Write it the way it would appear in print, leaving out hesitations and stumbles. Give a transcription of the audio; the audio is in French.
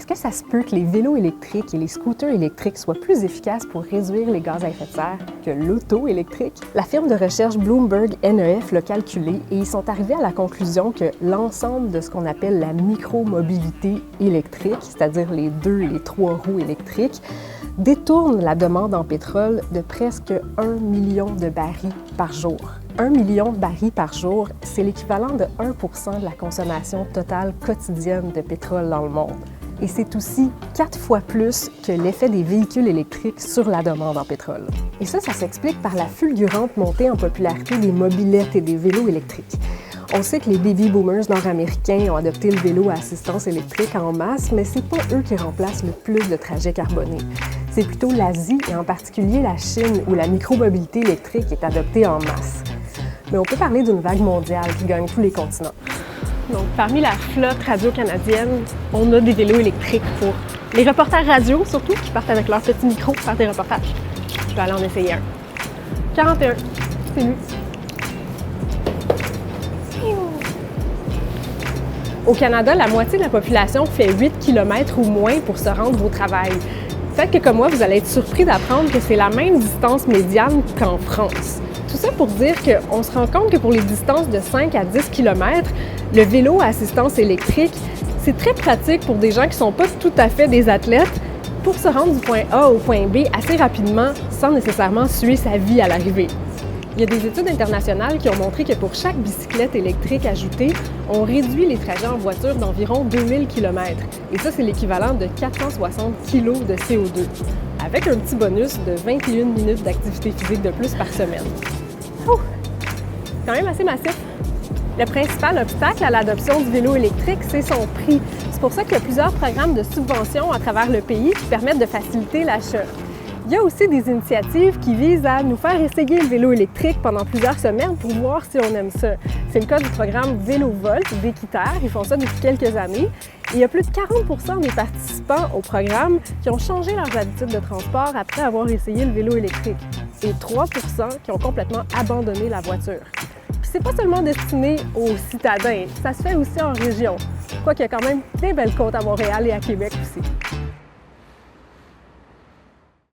Est-ce que ça se peut que les vélos électriques et les scooters électriques soient plus efficaces pour réduire les gaz à effet de serre que l'auto électrique? La firme de recherche Bloomberg NEF l'a calculé et ils sont arrivés à la conclusion que l'ensemble de ce qu'on appelle la micromobilité électrique, c'est-à-dire les 2 et les 3 roues électriques, détourne la demande en pétrole de presque 1 million de barils par jour. 1 million de barils par jour, c'est l'équivalent de 1 % de la consommation totale quotidienne de pétrole dans le monde. Et c'est aussi 4 fois plus que l'effet des véhicules électriques sur la demande en pétrole. Et ça s'explique par la fulgurante montée en popularité des mobylettes et des vélos électriques. On sait que les baby boomers nord-américains ont adopté le vélo à assistance électrique en masse, mais c'est pas eux qui remplacent le plus de trajets carbonés. C'est plutôt l'Asie et en particulier la Chine où la micromobilité électrique est adoptée en masse. Mais on peut parler d'une vague mondiale qui gagne tous les continents. Donc, parmi la flotte radio-canadienne, on a des vélos électriques pour les reporters radio, surtout, qui partent avec leur petit micro pour faire des reportages. Je vais aller en essayer un. 41, c'est lui. Au Canada, la moitié de la population fait 8 km ou moins pour se rendre au travail. Peut-être que comme moi, vous allez être surpris d'apprendre que c'est la même distance médiane qu'en France. Tout ça pour dire qu'on se rend compte que pour les distances de 5 à 10 km, le vélo à assistance électrique, c'est très pratique pour des gens qui ne sont pas tout à fait des athlètes pour se rendre du point A au point B assez rapidement sans nécessairement suer sa vie à l'arrivée. Il y a des études internationales qui ont montré que pour chaque bicyclette électrique ajoutée, on réduit les trajets en voiture d'environ 2000 km. Et ça, c'est l'équivalent de 460 kg de CO2, avec un petit bonus de 21 minutes d'activité physique de plus par semaine. C'est quand même assez massif. Le principal obstacle à l'adoption du vélo électrique, c'est son prix. C'est pour ça qu'il y a plusieurs programmes de subvention à travers le pays qui permettent de faciliter l'achat. Il y a aussi des initiatives qui visent à nous faire essayer le vélo électrique pendant plusieurs semaines pour voir si on aime ça. C'est le cas du programme VéloVolt d'Équiterre. Ils font ça depuis quelques années. Et il y a plus de 40 % des participants au programme qui ont changé leurs habitudes de transport après avoir essayé le vélo électrique. Et 3 % qui ont complètement abandonné la voiture. Puis c'est pas seulement destiné aux citadins, ça se fait aussi en région. Quoiqu'il y a quand même des belles côtes à Montréal et à Québec aussi.